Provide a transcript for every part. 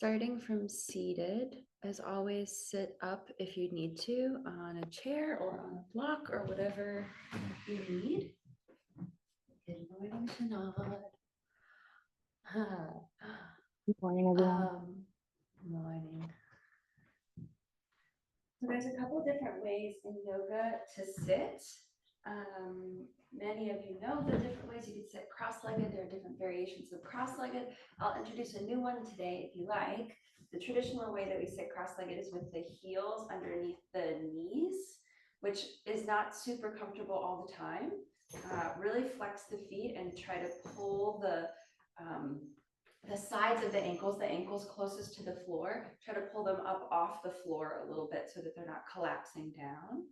starting from seated. As always, sit up if you need to on a chair or on a block or whatever you need. Good morning, Shanad. Good morning, everyone. Morning. So there's a couple different ways in yoga to sit. Many of you know the different ways you can sit cross-legged. There are different variations of cross-legged. I'll introduce a new one today if you like. The traditional way that we sit cross-legged is with the heels underneath the knees, which is not super comfortable all the time. Really flex the feet and try to pull the sides of the ankles closest to the floor, try to pull them up off the floor a little bit so that they're not collapsing down.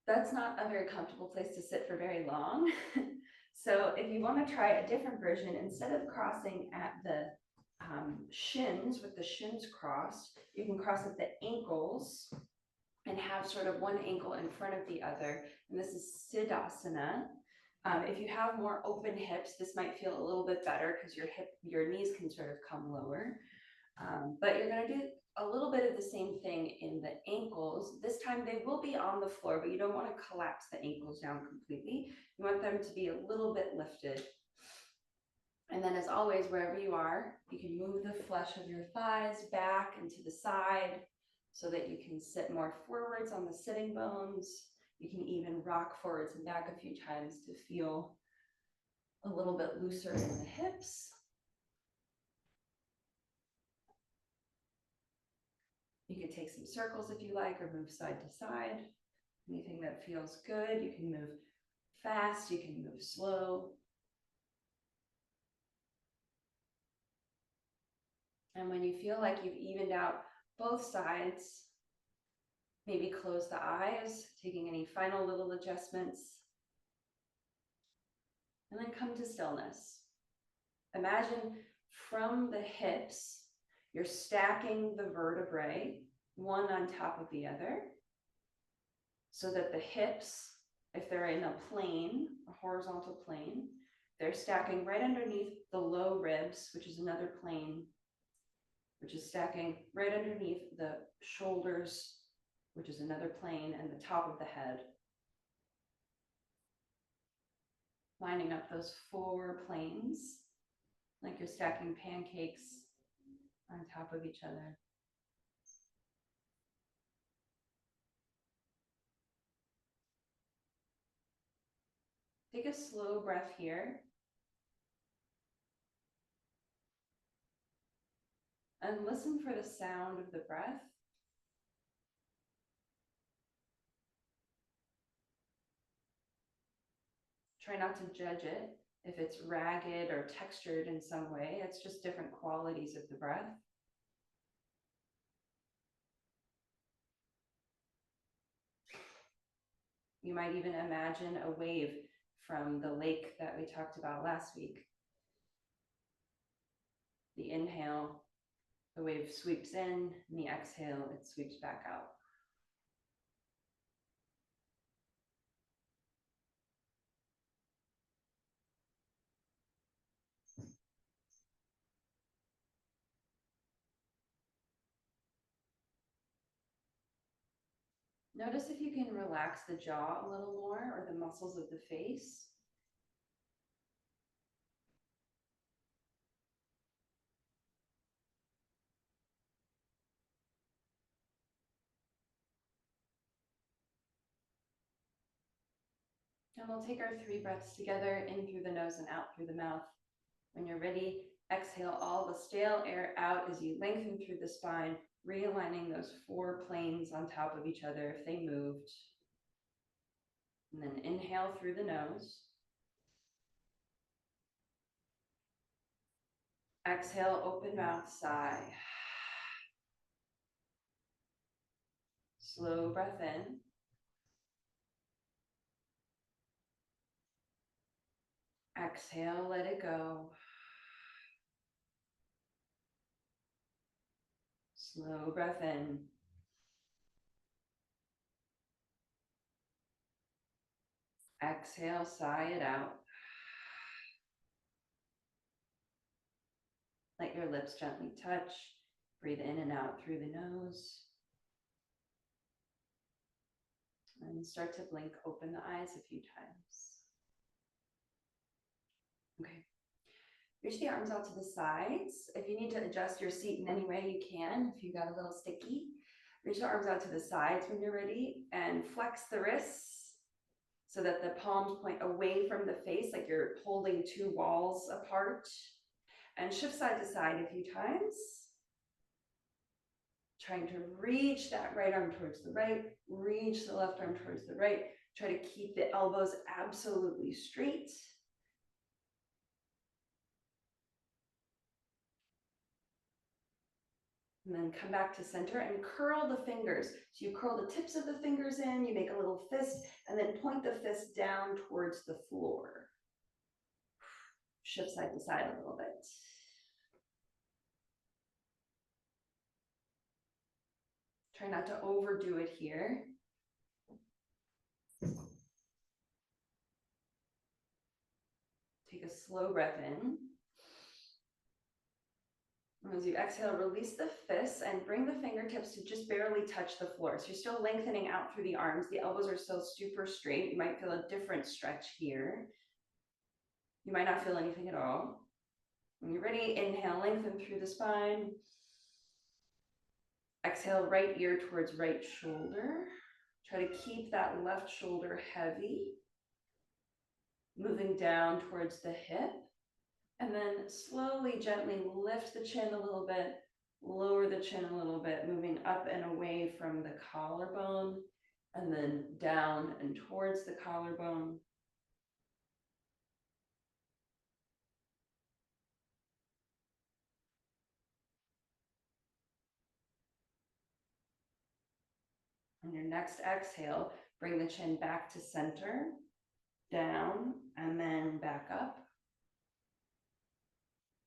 That's not a very comfortable place to sit for very long. So if you want to try a different version, instead of crossing at the shins with the shins crossed, you can cross at the ankles and have sort of one ankle in front of the other. And this is Siddhasana. If you have more open hips, this might feel a little bit better because your knees can sort of come lower. But you're going to do a little bit of the same thing in the ankles. This time they will be on the floor, but you don't want to collapse the ankles down completely. You want them to be a little bit lifted. And then as always, wherever you are, you can move the flesh of your thighs back and to the side so that you can sit more forwards on the sitting bones. You can even rock forwards and back a few times to feel a little bit looser in the hips. You can take some circles if you like, or move side to side. Anything that feels good. You can move fast, you can move slow. And when you feel like you've evened out both sides, maybe close the eyes, taking any final little adjustments. And then come to stillness. Imagine from the hips, you're stacking the vertebrae, one on top of the other, so that the hips, if they're in a plane, a horizontal plane, they're stacking right underneath the low ribs, which is another plane, which is stacking right underneath the shoulders, which is another plane, and the top of the head. Lining up those four planes, like you're stacking pancakes on top of each other. Take a slow breath here. And listen for the sound of the breath. Try not to judge it if it's ragged or textured in some way. It's just different qualities of the breath. You might even imagine a wave from the lake that we talked about last week. The inhale, the wave sweeps in, and the exhale, it sweeps back out. Notice if you can relax the jaw a little more or the muscles of the face. And we'll take our 3 breaths together, in through the nose and out through the mouth. When you're ready, exhale all the stale air out as you lengthen through the spine, realigning those 4 planes on top of each other if they moved. And then inhale through the nose. Exhale, open mouth, sigh. Slow breath in. Exhale, let it go. Slow breath in. Exhale, sigh it out. Let your lips gently touch. Breathe in and out through the nose. And start to blink, open the eyes a few times. Okay. Reach the arms out to the sides. If you need to adjust your seat in any way, you can. If you got a little sticky, reach the arms out to the sides when you're ready and flex the wrists so that the palms point away from the face, like you're holding two walls apart. And shift side to side a few times. Trying to reach that right arm towards the right, reach the left arm towards the right. Try to keep the elbows absolutely straight. And then come back to center and curl the fingers. So you curl the tips of the fingers in, you make a little fist, and then point the fist down towards the floor. Shift side to side a little bit. Try not to overdo it here. Take a slow breath in. As you exhale, release the fists and bring the fingertips to just barely touch the floor. So you're still lengthening out through the arms. The elbows are still super straight. You might feel a different stretch here. You might not feel anything at all. When you're ready, inhale, lengthen through the spine. Exhale, right ear towards right shoulder. Try to keep that left shoulder heavy. Moving down towards the hip. And then slowly, gently lift the chin a little bit, lower the chin a little bit, moving up and away from the collarbone, and then down and towards the collarbone. On your next exhale, bring the chin back to center, down, and then back up.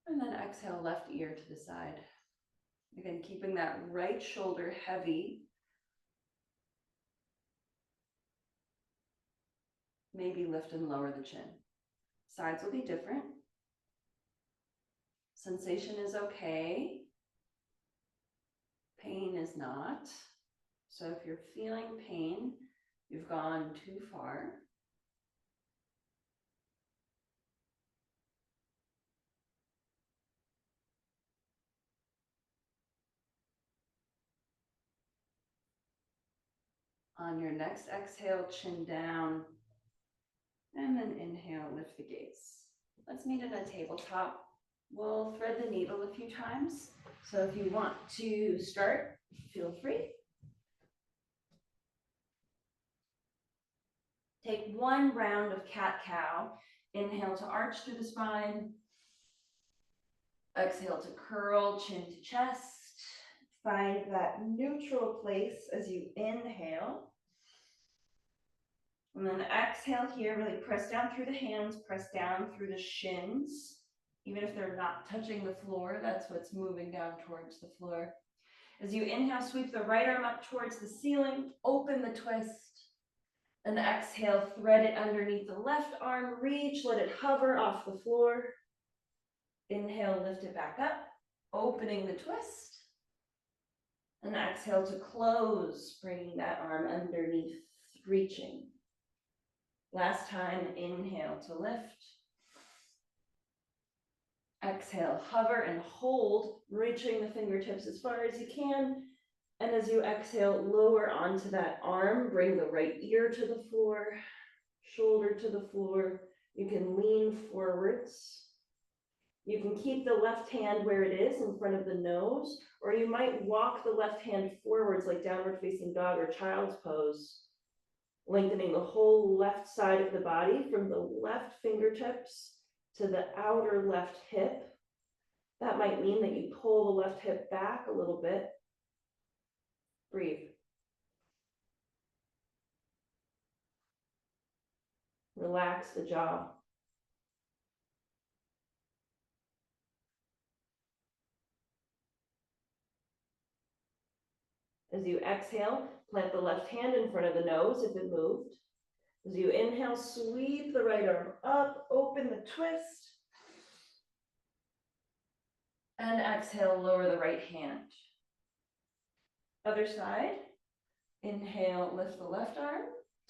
And then exhale, left ear to the side. Again, keeping that right shoulder heavy. Maybe lift and lower the chin. Sides will be different. Sensation is okay. Pain is not. So if you're feeling pain, you've gone too far. On your next exhale, chin down, and then inhale, lift the gaze. Let's meet in a tabletop. We'll thread the needle a few times. So if you want to start, feel free. Take one round of cat-cow. Inhale to arch through the spine. Exhale to curl, chin to chest. Find that neutral place as you inhale. And then exhale here, really press down through the hands, press down through the shins. Even if they're not touching the floor, that's what's moving down towards the floor. As you inhale, sweep the right arm up towards the ceiling, open the twist. And exhale, thread it underneath the left arm, reach, let it hover off the floor. Inhale, lift it back up, opening the twist. And exhale to close, bringing that arm underneath, reaching. Last time, inhale to lift. Exhale, hover and hold, reaching the fingertips as far as you can. And as you exhale, lower onto that arm, bring the right ear to the floor, shoulder to the floor. You can lean forwards. You can keep the left hand where it is in front of the nose, or you might walk the left hand forwards like downward facing dog or child's pose, lengthening the whole left side of the body from the left fingertips to the outer left hip. That might mean that you pull the left hip back a little bit. Breathe. Relax the jaw. As you exhale, plant the left hand in front of the nose if it moved. As you inhale, sweep the right arm up, open the twist. And exhale, lower the right hand. Other side. Inhale, lift the left arm.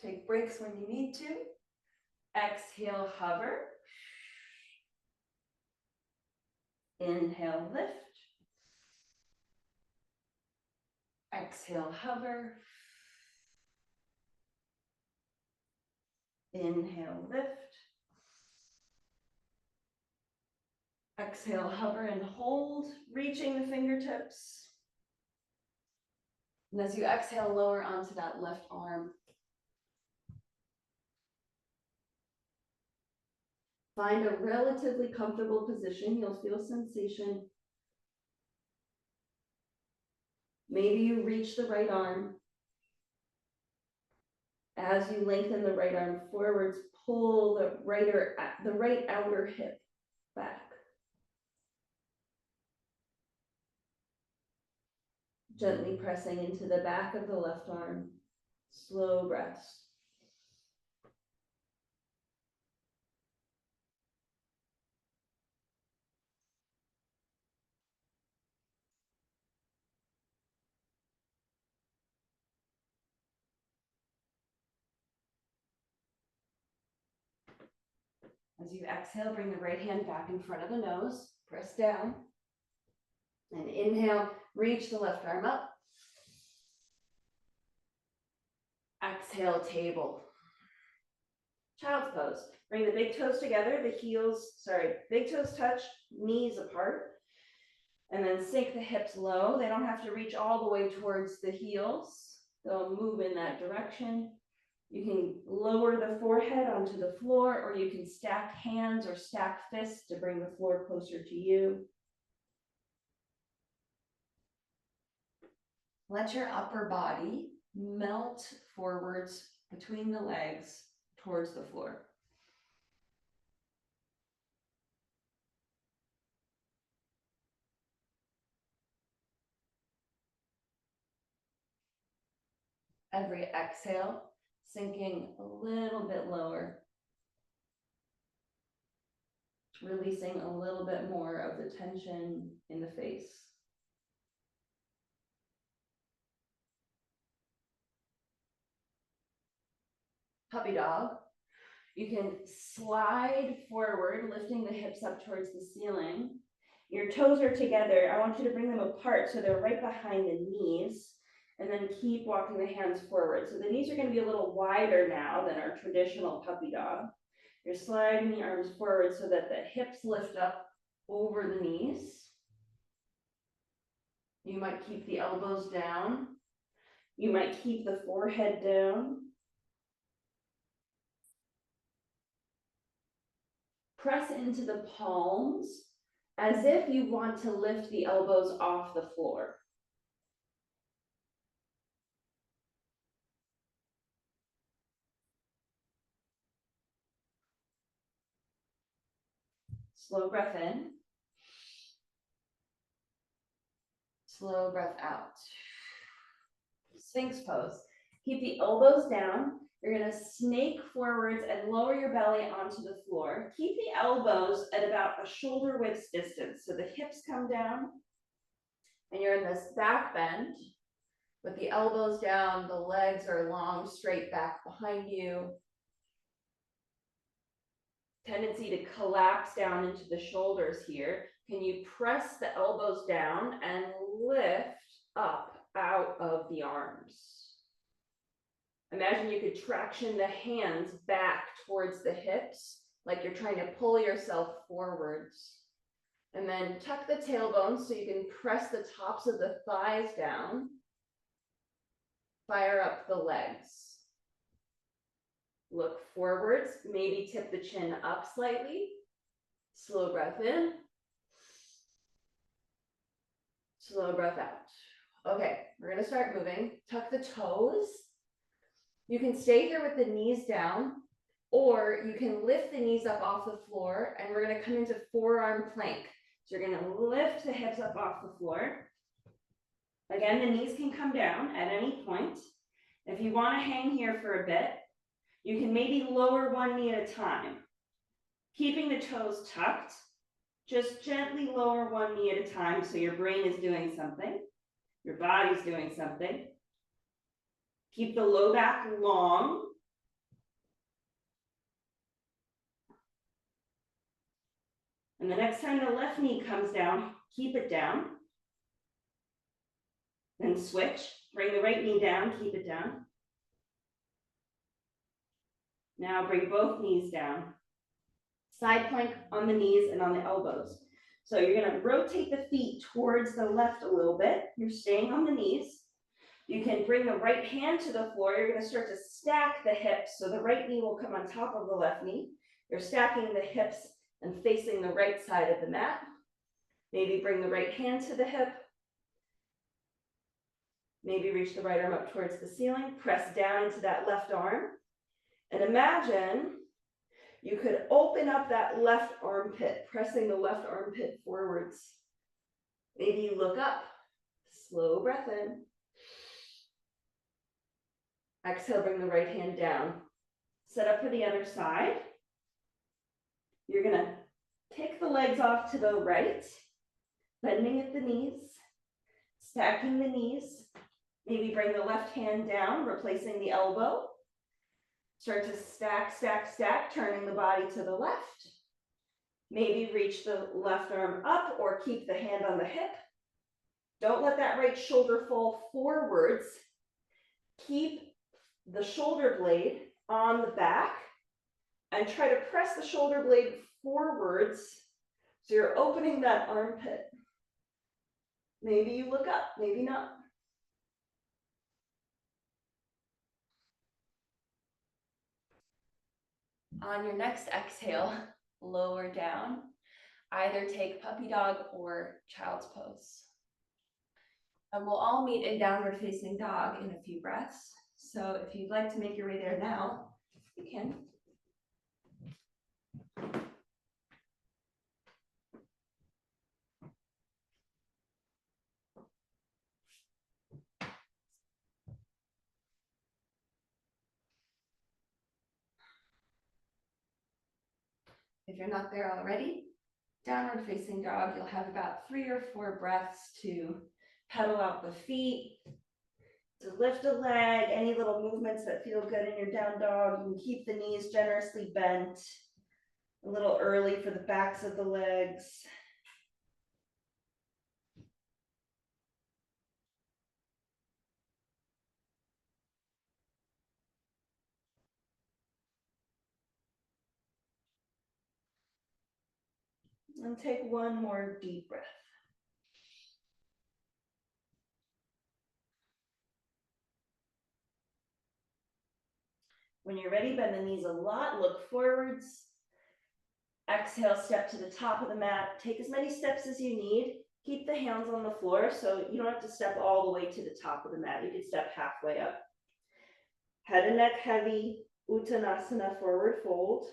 Take breaks when you need to. Exhale, hover. Inhale, lift. Exhale, hover. Inhale, lift. Exhale, hover and hold, reaching the fingertips. And as you exhale, lower onto that left arm. Find a relatively comfortable position. You'll feel sensation. Maybe you reach the right arm. As you lengthen the right arm forwards, pull the right outer hip back. Gently pressing into the back of the left arm. Slow breaths. As you exhale, bring the right hand back in front of the nose, press down. And inhale, reach the left arm up. Exhale, table. Child's pose. Bring the big toes together, big toes touch, knees apart. And then sink the hips low. They don't have to reach all the way towards the heels. They'll move in that direction. You can lower the forehead onto the floor, or you can stack hands or stack fists to bring the floor closer to you. Let your upper body melt forwards between the legs towards the floor. Every exhale, sinking a little bit lower, releasing a little bit more of the tension in the face. Puppy dog. You can slide forward, lifting the hips up towards the ceiling. Your toes are together. I want you to bring them apart so they're right behind the knees, and then keep walking the hands forward. So the knees are going to be a little wider now than our traditional puppy dog. You're sliding the arms forward so that the hips lift up over the knees. You might keep the elbows down. You might keep the forehead down. Press into the palms as if you want to lift the elbows off the floor. Slow breath in. Slow breath out. Sphinx pose. Keep the elbows down. You're going to snake forwards and lower your belly onto the floor. Keep the elbows at about a shoulder width distance. So the hips come down and you're in this back bend with the elbows down. The legs are long, straight back behind you. Tendency to collapse down into the shoulders here. Can you press the elbows down and lift up out of the arms? Imagine you could traction the hands back towards the hips, like you're trying to pull yourself forwards. And then tuck the tailbone so you can press the tops of the thighs down. Fire up the legs. Look forwards, maybe tip the chin up slightly. Slow breath in. Slow breath out. Okay, we're gonna start moving. Tuck the toes. You can stay here with the knees down, or you can lift the knees up off the floor, and we're gonna come into forearm plank. So you're gonna lift the hips up off the floor. Again, the knees can come down at any point. If you wanna hang here for a bit, you can maybe lower one knee at a time, keeping the toes tucked. Just gently lower one knee at a time so your brain is doing something, your body's doing something. Keep the low back long. And the next time the left knee comes down, keep it down. Then switch, bring the right knee down, keep it down. Now bring both knees down. Side plank on the knees and on the elbows. So you're gonna rotate the feet towards the left a little bit. You're staying on the knees. You can bring the right hand to the floor. You're gonna start to stack the hips. So the right knee will come on top of the left knee. You're stacking the hips and facing the right side of the mat. Maybe bring the right hand to the hip. Maybe reach the right arm up towards the ceiling. Press down into that left arm. And imagine you could open up that left armpit, pressing the left armpit forwards. Maybe you look up, slow breath in. Exhale, bring the right hand down. Set up for the other side. You're gonna kick the legs off to the right, bending at the knees, stacking the knees. Maybe bring the left hand down, replacing the elbow. Start to stack, stack, stack, turning the body to the left. Maybe reach the left arm up or keep the hand on the hip. Don't let that right shoulder fall forwards. Keep the shoulder blade on the back and try to press the shoulder blade forwards so you're opening that armpit. Maybe you look up, maybe not. On your next exhale, lower down. Either take puppy dog or child's pose. And we'll all meet in downward facing dog in a few breaths. So if you'd like to make your way there now, you can. If you're not there already, downward facing dog, you'll have about 3 or 4 breaths to pedal out the feet, to lift a leg, any little movements that feel good in your down dog. You can keep the knees generously bent, a little early for the backs of the legs. And take one more deep breath. When you're ready, bend the knees a lot, look forwards. Exhale, step to the top of the mat. Take as many steps as you need. Keep the hands on the floor so you don't have to step all the way to the top of the mat. You can step halfway up. Head and neck heavy, Uttanasana, forward fold.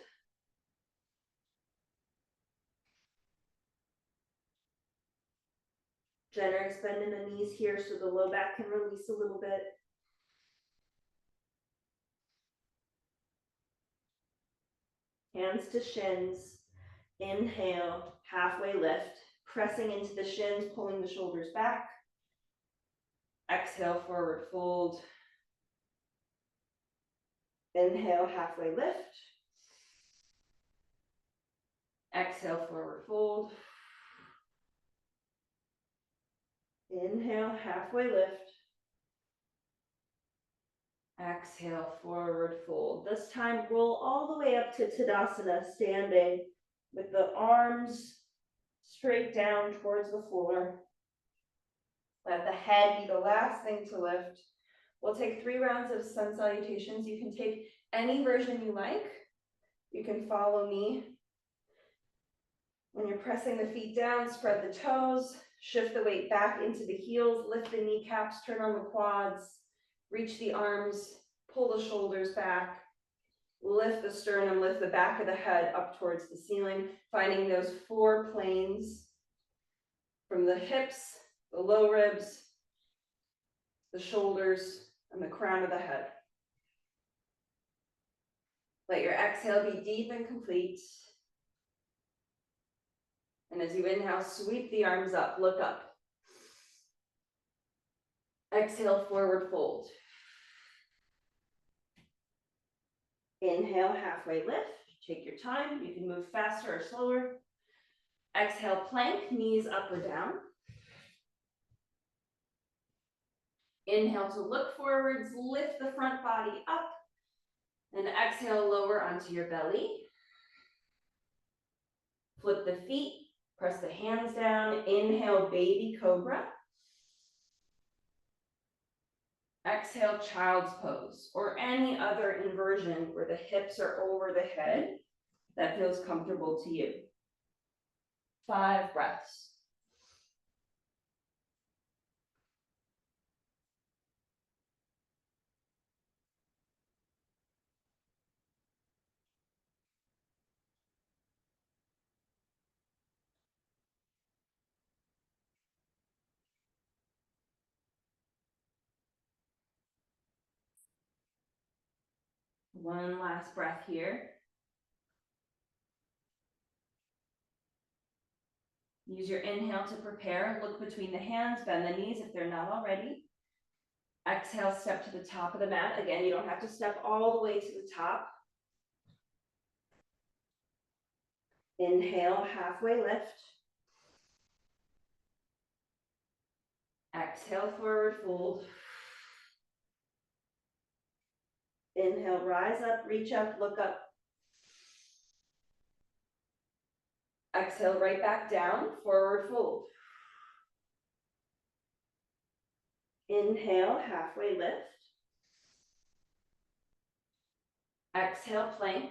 Generous bend in the knees here so the low back can release a little bit. Hands to shins. Inhale, halfway lift, pressing into the shins, pulling the shoulders back. Exhale, forward fold. Inhale, halfway lift. Exhale, forward fold. Inhale, halfway lift. Exhale, forward fold. This time, roll all the way up to Tadasana, standing with the arms straight down towards the floor. Let the head be the last thing to lift. We'll take 3 rounds of sun salutations. You can take any version you like. You can follow me. When you're pressing the feet down, spread the toes, shift the weight back into the heels, lift the kneecaps, turn on the quads, reach the arms, pull the shoulders back, lift the sternum, lift the back of the head up towards the ceiling, finding those 4 planes from the hips, the low ribs, the shoulders, and the crown of the head. Let your exhale be deep and complete. And as you inhale, sweep the arms up, look up. Exhale, forward fold. Inhale, halfway lift. Take your time. You can move faster or slower. Exhale, plank, knees up or down. Inhale to look forwards, lift the front body up. And exhale, lower onto your belly. Flip the feet, press the hands down. Inhale, baby cobra. Exhale, child's pose, or any other inversion where the hips are over the head that feels comfortable to you. 5 breaths. One last breath here. Use your inhale to prepare. Look between the hands, bend the knees if they're not already. Exhale, step to the top of the mat. Again, you don't have to step all the way to the top. Inhale, halfway lift. Exhale, forward fold. Inhale, rise up, reach up, look up. Exhale, right back down, forward fold. Inhale, halfway lift. Exhale, plank.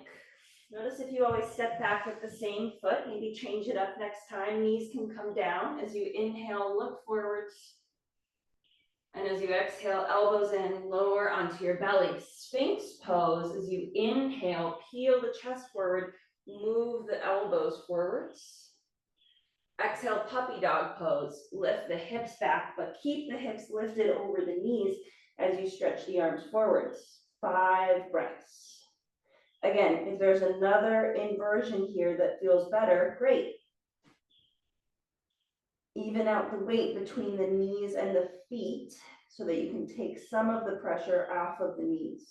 Notice if you always step back with the same foot, maybe change it up next time. Knees can come down. As you inhale, look forwards. And as you exhale, elbows in, lower onto your belly. Sphinx pose. As you inhale, peel the chest forward, move the elbows forwards. Exhale, puppy dog pose. Lift the hips back, but keep the hips lifted over the knees as you stretch the arms forwards. 5 breaths. Again, if there's another inversion here that feels better, great. Even out the weight between the knees and the feet so that you can take some of the pressure off of the knees.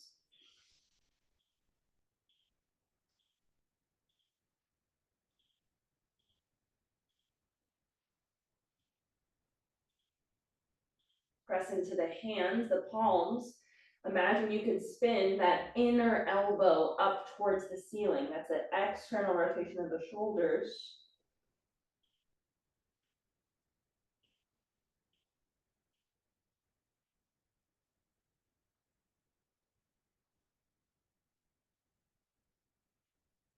Press into the hands, the palms. Imagine you could spin that inner elbow up towards the ceiling. That's an external rotation of the shoulders.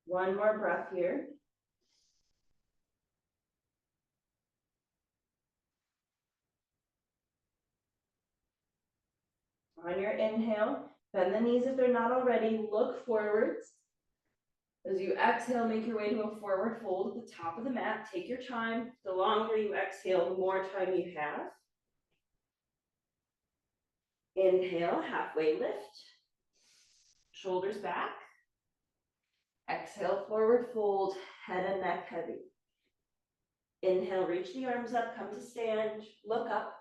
One more breath here. On your inhale, bend the knees if they're not already, look forwards. As you exhale, make your way to a forward fold at the top of the mat. Take your time. The longer you exhale, the more time you have. Inhale, halfway lift. Shoulders back. Exhale, forward fold, head and neck heavy. Inhale, reach the arms up, come to stand, look up.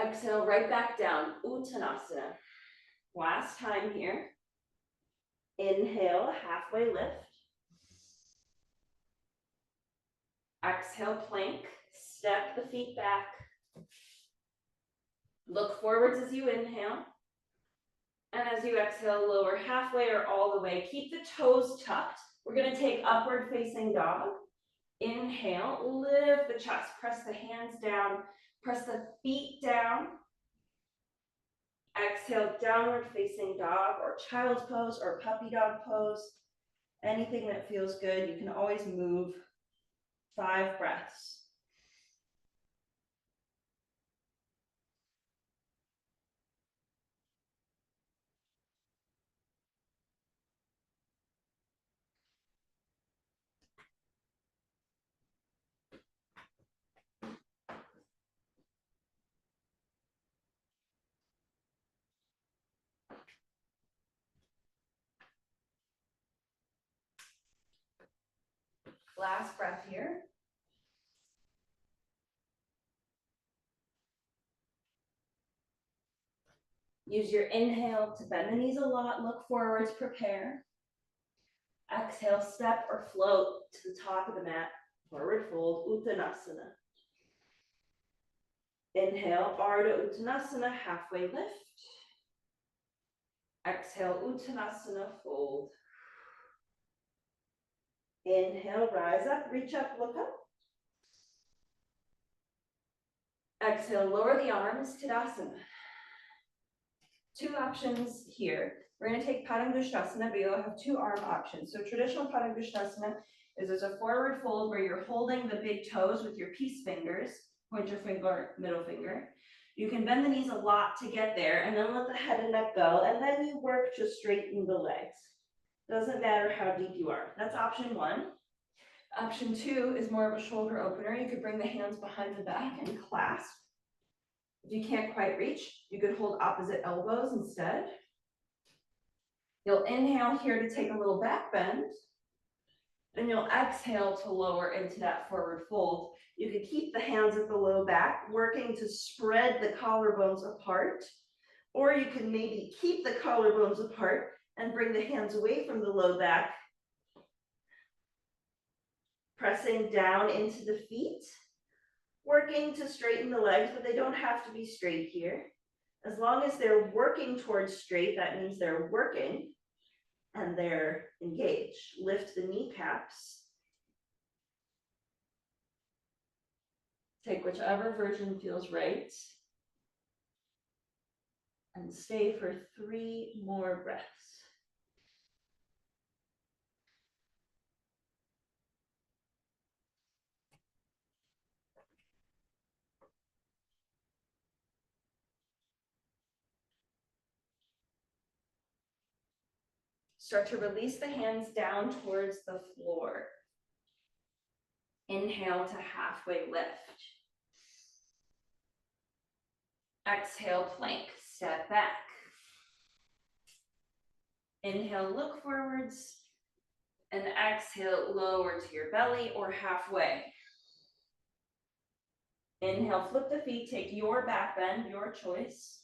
Exhale, right back down, Uttanasana. Last time here. Inhale, halfway lift. Exhale, plank, step the feet back. Look forwards as you inhale. And as you exhale, lower halfway or all the way. Keep the toes tucked. We're going to take upward facing dog. Inhale, lift the chest, press the hands down, press the feet down. Exhale, downward facing dog or child's pose or puppy dog pose. Anything that feels good. You can always move. 5 breaths. Last breath here. Use your inhale to bend the knees a lot, look forwards, prepare. Exhale, step or float to the top of the mat, forward fold, Uttanasana. Inhale, Ardha Uttanasana, halfway lift. Exhale, Uttanasana, fold. Inhale, rise up, reach up, look up. Exhale, lower the arms, Tadasana. Two options here. We're going to take Padangusthasana, but you'll have two arm options. So traditional Padangusthasana is there's a forward fold where you're holding the big toes with your peace fingers, pointer finger, middle finger. You can bend the knees a lot to get there and then let the head and neck go, and then you work to straighten the legs. Doesn't matter how deep you are. That's option one. Option two is more of a shoulder opener. You could bring the hands behind the back and clasp. If you can't quite reach, you could hold opposite elbows instead. You'll inhale here to take a little back bend. Then you'll exhale to lower into that forward fold. You could keep the hands at the low back, working to spread the collarbones apart. Or you can maybe keep the collarbones apart and bring the hands away from the low back, pressing down into the feet, working to straighten the legs, but they don't have to be straight here. As long as they're working towards straight, that means they're working and they're engaged. Lift the kneecaps. Take whichever version feels right. And stay for 3 more breaths. Start to release the hands down towards the floor. Inhale to halfway lift. Exhale, plank, step back. Inhale, look forwards. And exhale, lower to your belly or halfway. Inhale, flip the feet, take your back bend, your choice.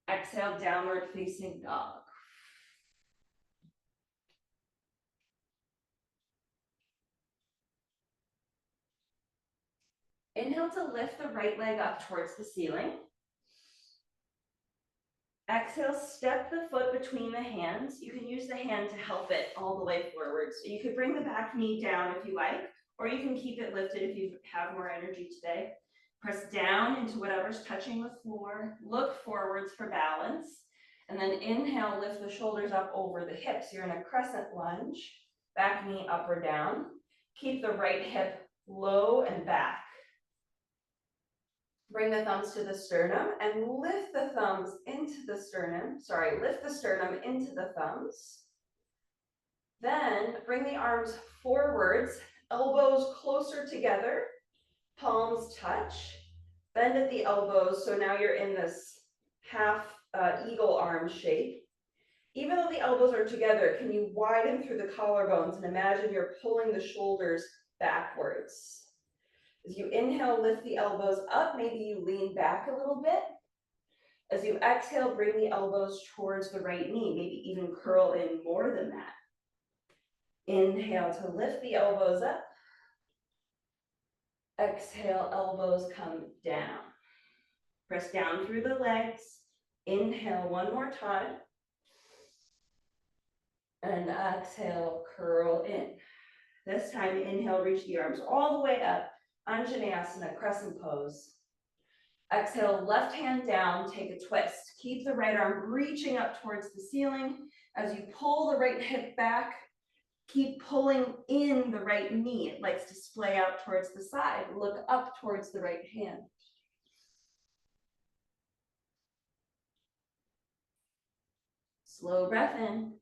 Exhale, downward facing dog. Inhale to lift the right leg up towards the ceiling. Exhale, step the foot between the hands. You can use the hand to help it all the way forward. So you could bring the back knee down if you like, or you can keep it lifted if you have more energy today. Press down into whatever's touching the floor. Look forwards for balance. And then inhale, lift the shoulders up over the hips. You're in a crescent lunge. Back knee up or down. Keep the right hip low and back. Bring the thumbs to the sternum and lift the thumbs into the sternum. Lift the sternum into the thumbs. Then bring the arms forwards, elbows closer together, palms touch. Bend at the elbows, so now you're in this half eagle arm shape. Even though the elbows are together, can you widen through the collarbones and imagine you're pulling the shoulders backwards? As you inhale, lift the elbows up. Maybe you lean back a little bit. As you exhale, bring the elbows towards the right knee. Maybe even curl in more than that. Inhale to lift the elbows up. Exhale, elbows come down. Press down through the legs. Inhale one more time. And exhale, curl in. This time, inhale, reach the arms all the way up. Anjaneyasana, crescent pose. Exhale, left hand down, take a twist. Keep the right arm reaching up towards the ceiling. As you pull the right hip back, keep pulling in the right knee. It likes to splay out towards the side. Look up towards the right hand. Slow breath in.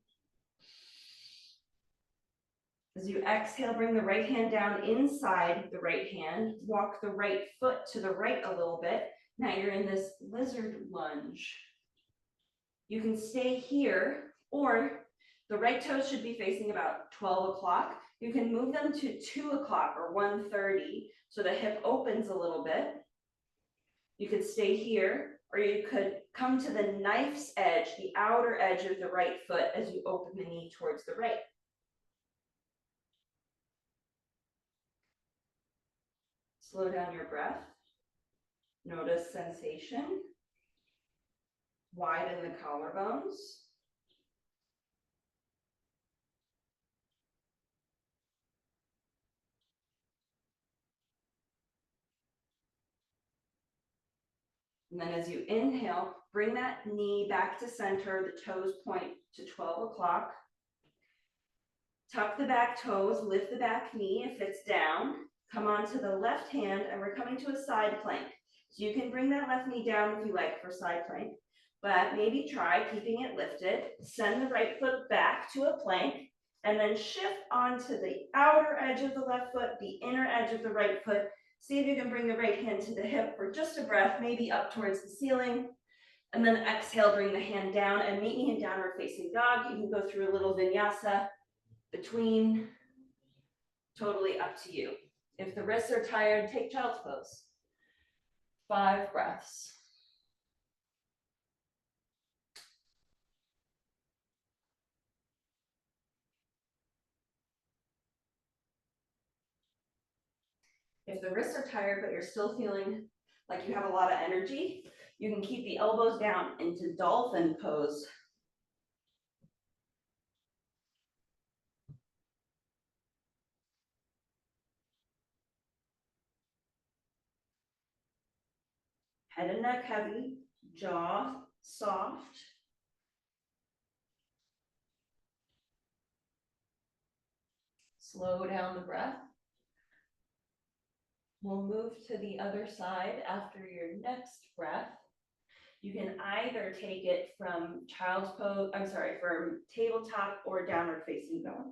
As you exhale, bring the right hand down inside the right hand. Walk the right foot to the right a little bit. Now you're in this lizard lunge. You can stay here, or The right toes should be facing about 12 o'clock. You can move them to 2 o'clock or 1:30 so the hip opens a little bit. You could stay here, or you could come to the knife's edge, the outer edge of the right foot as you open the knee towards the right. Slow down your breath. Notice sensation. Widen the collarbones. And then as you inhale, bring that knee back to center, the toes point to 12 o'clock. Tuck the back toes, lift the back knee if it's down. Come onto the left hand, and we're coming to a side plank. So you can bring that left knee down if you like for side plank, but maybe try keeping it lifted. Send the right foot back to a plank, and then shift onto the outer edge of the left foot, the inner edge of the right foot. See if you can bring the right hand to the hip for just a breath, maybe up towards the ceiling. And then exhale, bring the hand down and meet me in downward facing dog. You can go through a little vinyasa between, totally up to you. If the wrists are tired, take child's pose. 5 breaths. If the wrists are tired, but you're still feeling like you have a lot of energy, you can keep the elbows down into dolphin pose. Head and neck heavy, jaw soft. Slow down the breath. We'll move to the other side after your next breath. You can either take it from child's pose, from tabletop or downward facing dog.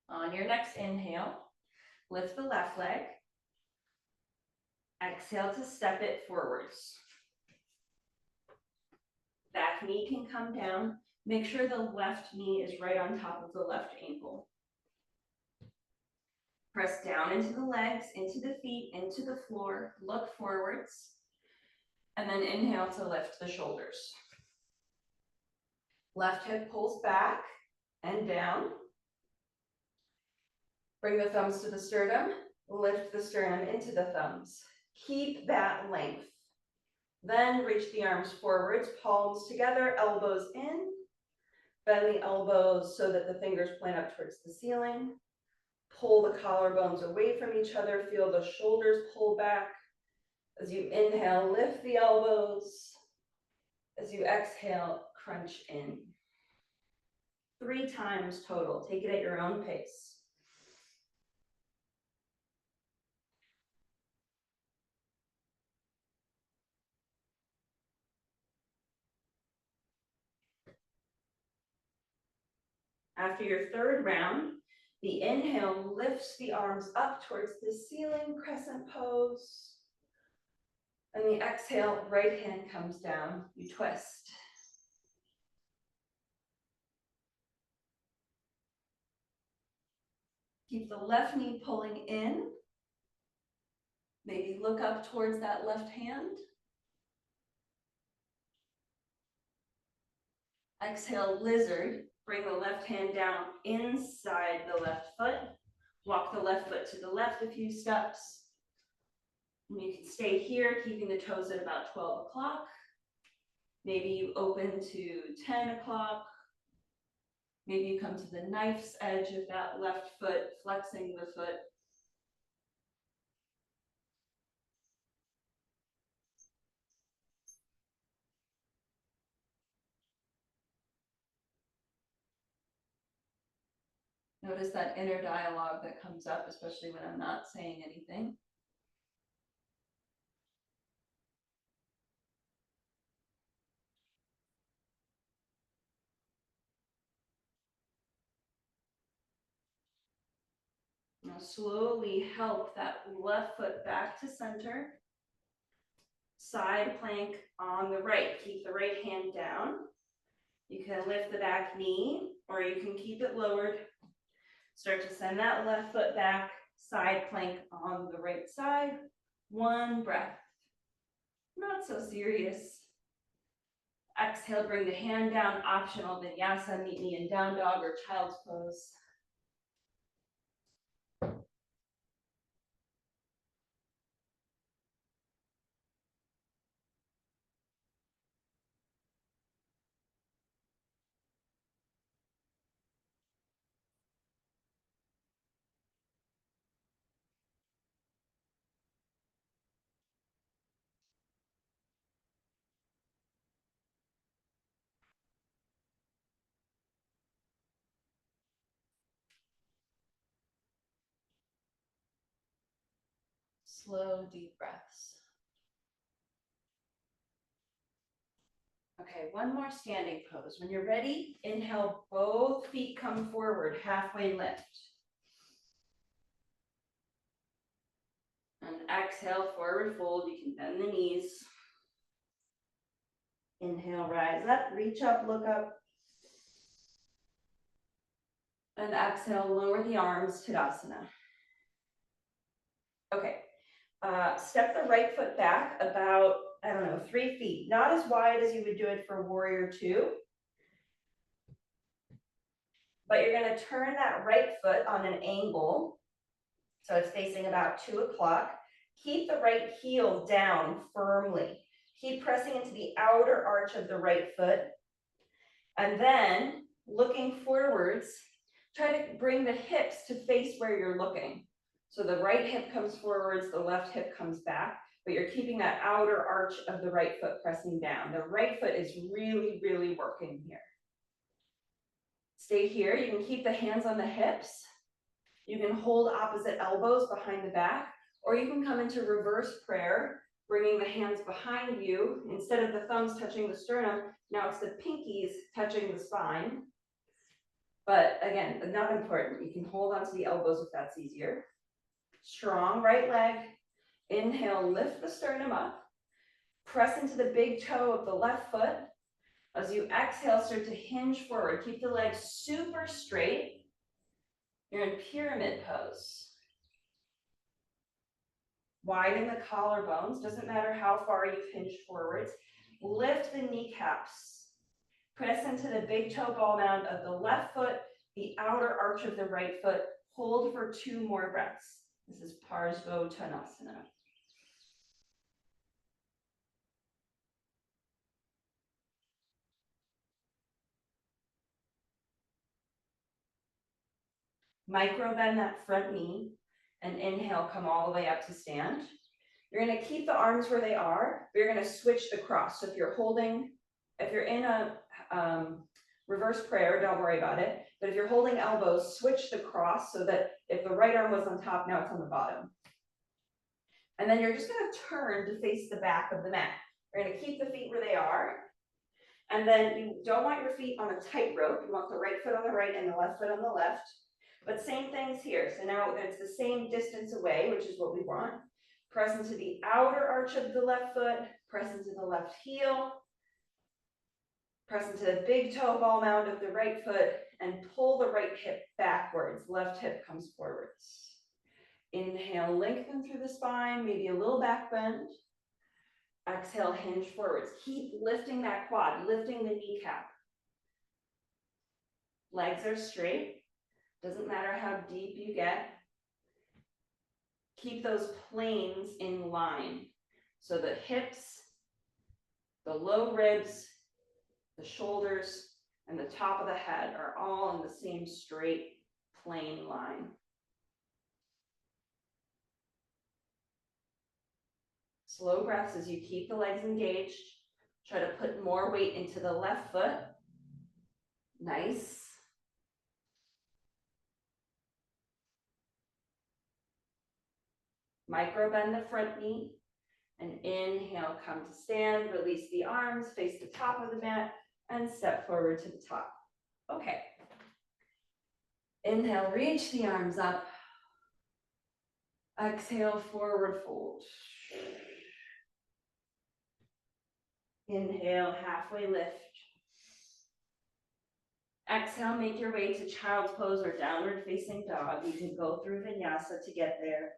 On your next inhale, lift the left leg. Exhale to step it forwards. Back knee can come down. Make sure the left knee is right on top of the left ankle. Press down into the legs, into the feet, into the floor. Look forwards. And then inhale to lift the shoulders. Left hip pulls back and down. Bring the thumbs to the sternum. Lift the sternum into the thumbs. Keep that length. Then reach the arms forwards, palms together, elbows in. Bend the elbows so that the fingers point up towards the ceiling. Pull the collarbones away from each other. Feel the shoulders pull back. As you inhale, lift the elbows. As you exhale, crunch in. 3 times total. Take it at your own pace. After your 3rd round, the inhale lifts the arms up towards the ceiling, crescent pose. And the exhale, right hand comes down, you twist. Keep the left knee pulling in. Maybe look up towards that left hand. Exhale, lizard. Bring the left hand down inside the left foot. Walk the left foot to the left a few steps. And you can stay here, keeping the toes at about 12 o'clock. Maybe you open to 10 o'clock. Maybe you come to the knife's edge of that left foot, flexing the foot. Notice that inner dialogue that comes up, especially when I'm not saying anything. Now slowly help that left foot back to center. side plank on the right. Keep the right hand down. You can lift the back knee, or you can keep it lowered. Start to send that left foot back, side plank on the right side. One breath. Not so serious. Exhale, bring the hand down, optional vinyasa, meet me in down dog or child's pose. Slow, deep breaths. Okay, one more standing pose. When you're ready, inhale, both feet come forward, halfway lift. And exhale, forward fold. You can bend the knees. Inhale, rise up, reach up, look up. And exhale, lower the arms, Tadasana. Okay, step the right foot back about, 3 feet. Not as wide as you would do it for warrior two. But you're gonna turn that right foot on an angle. So it's facing about 2 o'clock. Keep the right heel down firmly. Keep pressing into the outer arch of the right foot. And then looking forwards, try to bring the hips to face where you're looking. So the right hip comes forwards, the left hip comes back, but you're keeping that outer arch of the right foot pressing down. The right foot is really, really working here. Stay here. You can keep the hands on the hips. You can hold opposite elbows behind the back, or you can come into reverse prayer, bringing the hands behind you. Instead of the thumbs touching the sternum, now it's the pinkies touching the spine. But again, not important. You can hold onto the elbows if that's easier. Strong right leg. Inhale, lift the sternum up. Press into the big toe of the left foot. As you exhale, start to hinge forward. Keep the legs super straight. You're in pyramid pose. Widen the collarbones, doesn't matter how far you've hinged forwards. Lift the kneecaps. Press into the big toe ball mound of the left foot, the outer arch of the right foot. Hold for 2 more breaths. This is Parsvottanasana. Micro bend that front knee and inhale, come all the way up to stand. You're going to keep the arms where they are, but you're going to switch the cross. So if you're in a reverse prayer, don't worry about it. But if you're holding elbows, switch the cross so that if the right arm was on top, now it's on the bottom. And then you're just going to turn to face the back of the mat. You're going to keep the feet where they are. And then you don't want your feet on a tight rope. You want the right foot on the right and the left foot on the left. But same things here. So now it's the same distance away, which is what we want. Press into the outer arch of the left foot. Press into the left heel. Press into the big toe ball mound of the right foot and pull the right hip backwards. Left hip comes forwards. Inhale, lengthen through the spine, maybe a little back bend. Exhale, hinge forwards. Keep lifting that quad, lifting the kneecap. Legs are straight. Doesn't matter how deep you get. Keep those planes in line. So the hips, the low ribs, the shoulders, and the top of the head are all in the same straight, plain line. Slow breaths as you keep the legs engaged. Try to put more weight into the left foot. Nice. Micro bend the front knee. And inhale, come to stand. Release the arms, face the top of the mat, and step forward to the top. Okay. Inhale, reach the arms up. Exhale, forward fold. Inhale, halfway lift. Exhale, make your way to child's pose or downward facing dog. You can go through vinyasa to get there.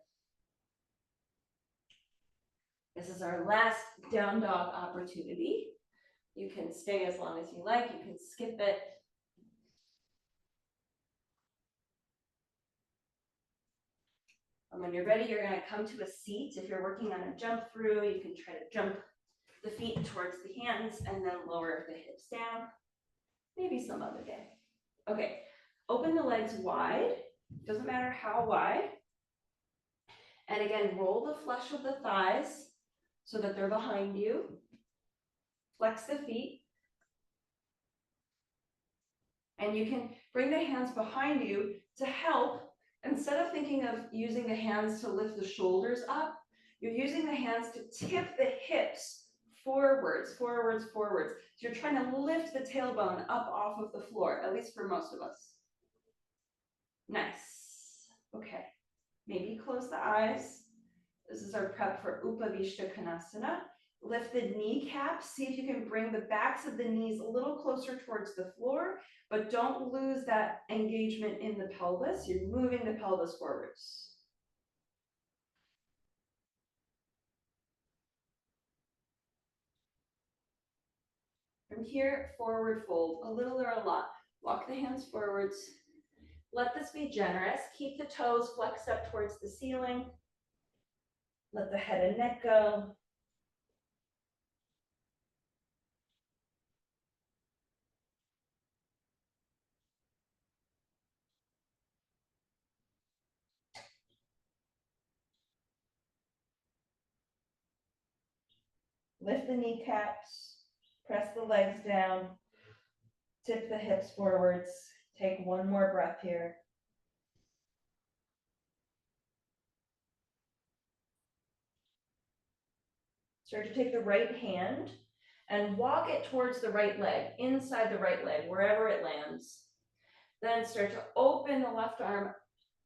This is our last down dog opportunity. You can stay as long as you like, you can skip it. And when you're ready, you're gonna come to a seat. If you're working on a jump through, you can try to jump the feet towards the hands and then lower the hips down. Maybe some other day. Okay, open the legs wide, doesn't matter how wide. And again, roll the flesh of the thighs so that they're behind you. Flex the feet. And you can bring the hands behind you to help. Instead of thinking of using the hands to lift the shoulders up, you're using the hands to tip the hips forwards, forwards, forwards. So you're trying to lift the tailbone up off of the floor, at least for most of us. Nice. Okay. Maybe close the eyes. This is our prep for Upavishta Konasana. Lifted kneecaps. See if you can bring the backs of the knees a little closer towards the floor, but don't lose that engagement in the pelvis. You're moving the pelvis forwards. From here, forward fold, a little or a lot. Walk the hands forwards. Let this be generous. Keep the toes flexed up towards the ceiling. Let the head and neck go. Lift the kneecaps, press the legs down, tip the hips forwards. Take one more breath here. Start to take the right hand and walk it towards the right leg, inside the right leg, wherever it lands. Then start to open the left arm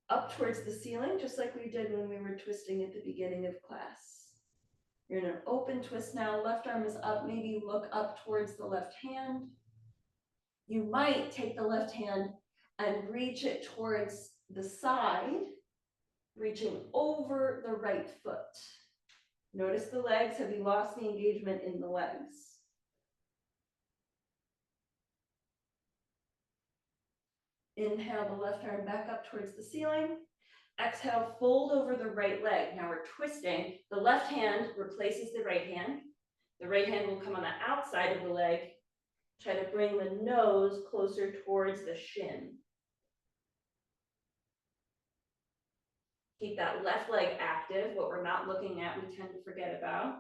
up towards the ceiling, just like we did when we were twisting at the beginning of class. You're in an open twist now. Left arm is up. Maybe look up towards the left hand. You might take the left hand and reach it towards the side, reaching over the right foot. Notice the legs. Have you lost the engagement in the legs? Inhale the left arm back up towards the ceiling. Exhale, fold over the right leg. Now we're twisting. The left hand replaces the right hand. The right hand will come on the outside of the leg. Try to bring the nose closer towards the shin. Keep that left leg active. What we're not looking at, we tend to forget about.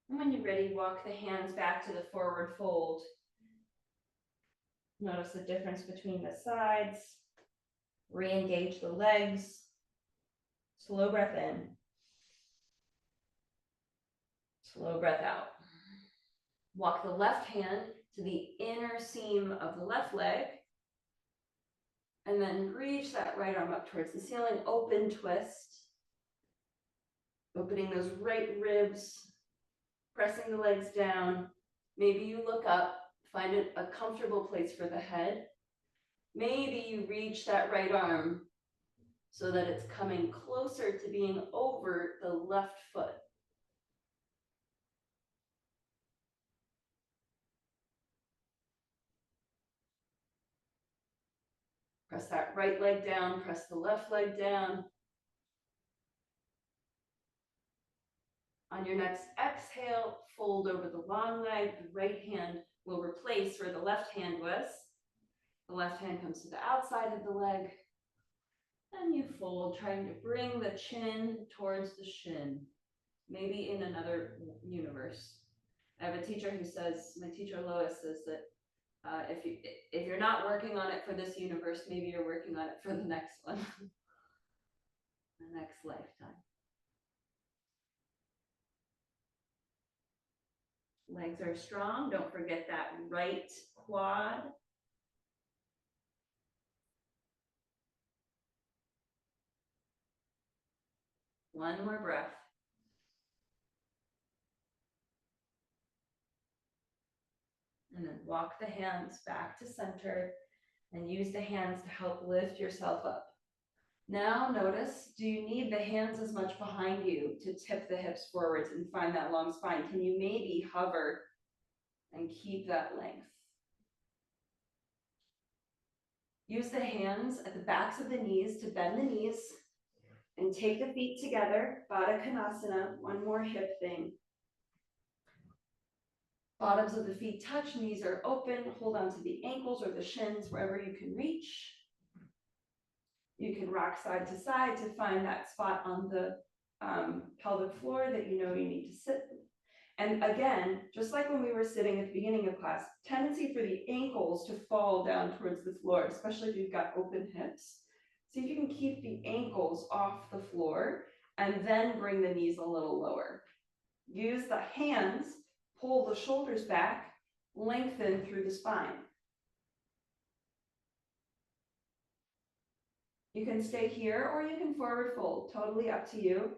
And when you're ready, walk the hands back to the forward fold. Notice the difference between the sides. Re-engage the legs. Slow breath in. Slow breath out. Walk the left hand to the inner seam of the left leg. And then reach that right arm up towards the ceiling. Open twist. Opening those right ribs. Pressing the legs down. Maybe you look up. Find a comfortable place for the head. Maybe you reach that right arm so that it's coming closer to being over the left foot. Press that right leg down, press the left leg down. On your next exhale, fold over the long leg. The right hand will replace where the left hand was. The left hand comes to the outside of the leg. And you fold, trying to bring the chin towards the shin. Maybe in another universe. I have a teacher who says, my teacher Lois says that if you're not working on it for this universe, maybe you're working on it for the next one, the next lifetime. Legs are strong. Don't forget that right quad. One more breath. And then walk the hands back to center and use the hands to help lift yourself up. Now notice, do you need the hands as much behind you to tip the hips forwards and find that long spine? Can you maybe hover and keep that length? Use the hands at the backs of the knees to bend the knees and take the feet together, Baddha Konasana, one more hip thing. Bottoms of the feet touch, knees are open, hold on to the ankles or the shins wherever you can reach. You can rock side to side to find that spot on the pelvic floor that you know you need to sit. And again, just like when we were sitting at the beginning of class, tendency for the ankles to fall down towards the floor, especially if you've got open hips. See if you can keep the ankles off the floor and then bring the knees a little lower. Use the hands, pull the shoulders back, lengthen through the spine. You can stay here or you can forward fold, totally up to you.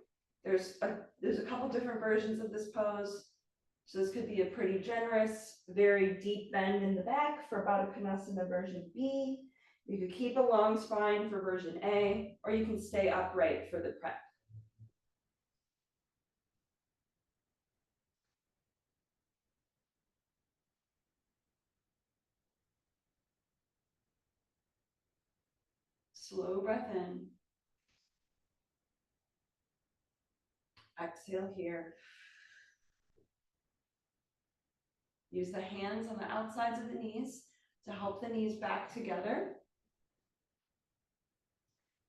There's a couple different versions of this pose. So this could be a pretty generous, very deep bend in the back for Baddha Konasana version B. You could keep a long spine for version A, or you can stay upright for the prep. Slow breath in. Exhale here. Use the hands on the outsides of the knees to help the knees back together.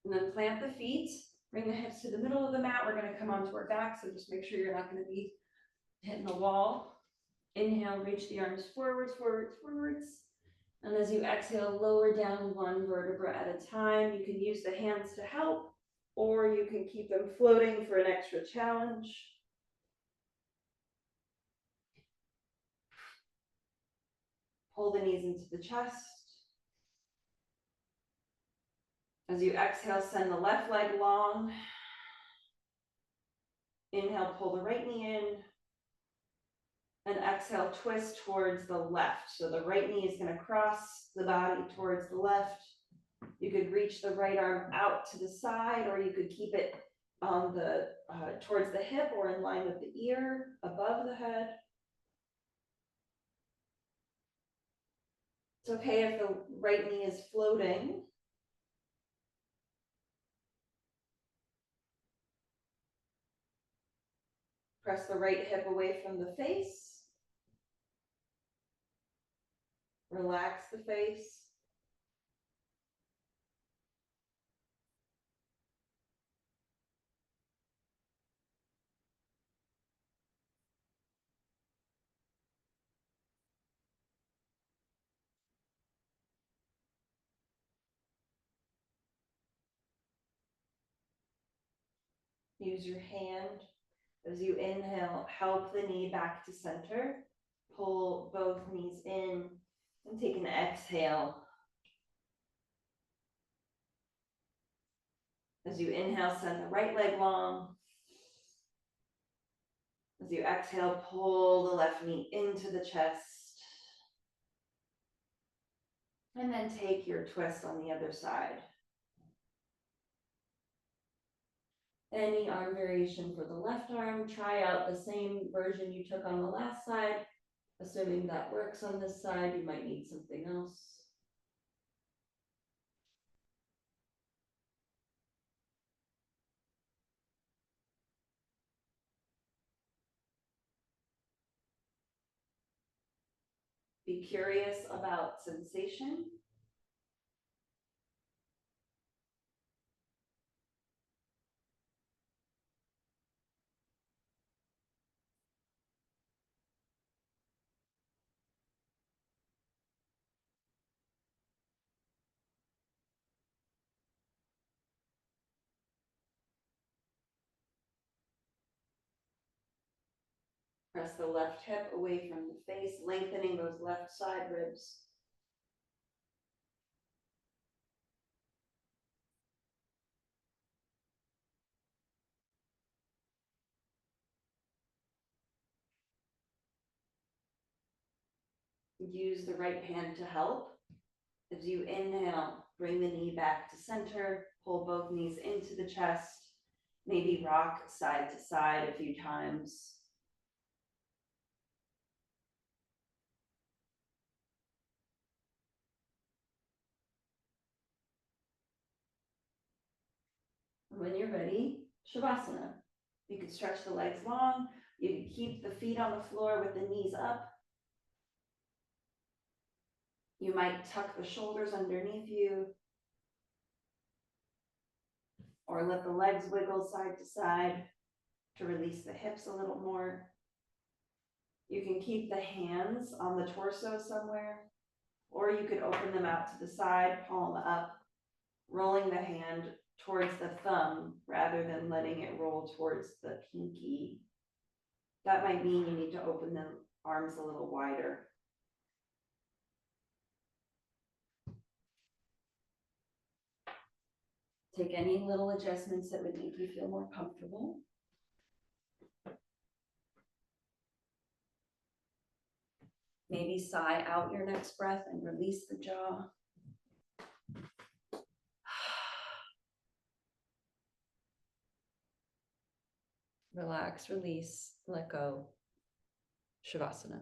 And then plant the feet, bring the hips to the middle of the mat. We're going to come onto our back, so just make sure you're not going to be hitting the wall. Inhale, reach the arms forwards, forwards, forwards. And as you exhale, lower down one vertebra at a time. You can use the hands to help, or you can keep them floating for an extra challenge. Pull the knees into the chest. As you exhale, send the left leg long. Inhale, pull the right knee in. And exhale, twist towards the left. So the right knee is going to cross the body towards the left. You could reach the right arm out to the side, or you could keep it on the towards the hip or in line with the ear, above the head. It's okay if the right knee is floating. Press the right hip away from the face. Relax the face. Use your hand as you inhale, help the knee back to center. Pull both knees in and take an exhale. As you inhale, send the right leg long. As you exhale, pull the left knee into the chest. And then take your twist on the other side. Any arm variation for the left arm, try out the same version you took on the last side. Assuming that works on this side, you might need something else. Be curious about sensation. Press the left hip away from the face, lengthening those left side ribs. Use the right hand to help. As you inhale, bring the knee back to center, pull both knees into the chest, maybe rock side to side a few times. When you're ready, Shavasana. You can stretch the legs long. You can keep the feet on the floor with the knees up. You might tuck the shoulders underneath you, or let the legs wiggle side to side to release the hips a little more. You can keep the hands on the torso somewhere, or you could open them out to the side, palm up, rolling the hand towards the thumb rather than letting it roll towards the pinky. That might mean you need to open the arms a little wider. Take any little adjustments that would make you feel more comfortable. Maybe sigh out your next breath and release the jaw. Relax, release, let go. Shavasana.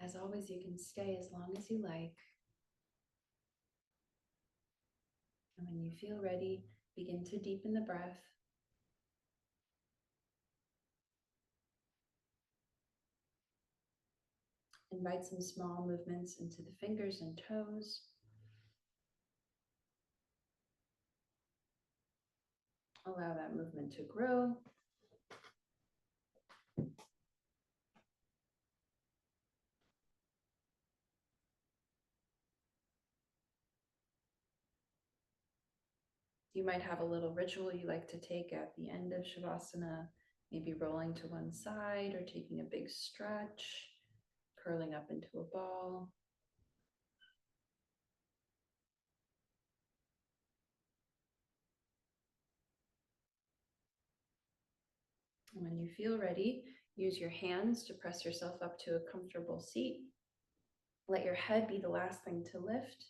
As always, you can stay as long as you like. And when you feel ready, begin to deepen the breath. Invite some small movements into the fingers and toes. Allow that movement to grow. You might have a little ritual you like to take at the end of Shavasana, maybe rolling to one side or taking a big stretch, curling up into a ball. When you feel ready, use your hands to press yourself up to a comfortable seat. Let your head be the last thing to lift.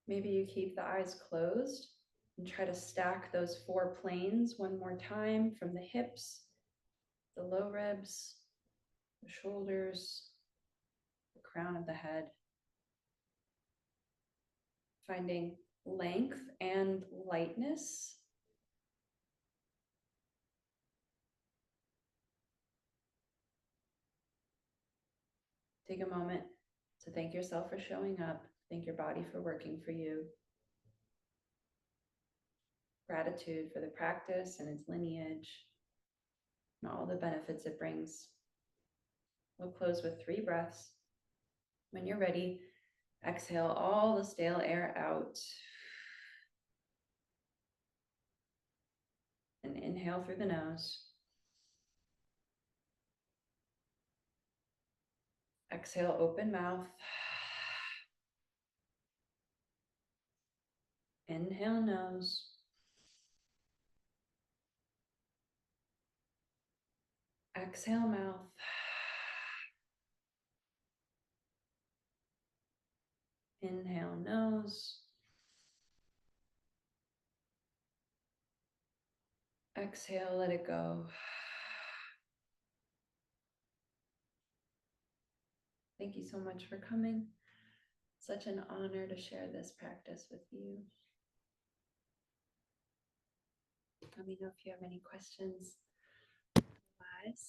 Maybe you keep the eyes closed and try to stack those 4 planes one more time from the hips, the low ribs, the shoulders, the crown of the head. Finding length and lightness. Take a moment to thank yourself for showing up, thank your body for working for you. Gratitude for the practice and its lineage and all the benefits it brings. We'll close with 3 breaths. When you're ready, exhale all the stale air out. And inhale through the nose. Exhale, open mouth. Inhale, nose. Exhale, mouth. Inhale, nose. Exhale, let it go. Thank you so much for coming. Such an honor to share this practice with you. Let me know if you have any questions. Otherwise,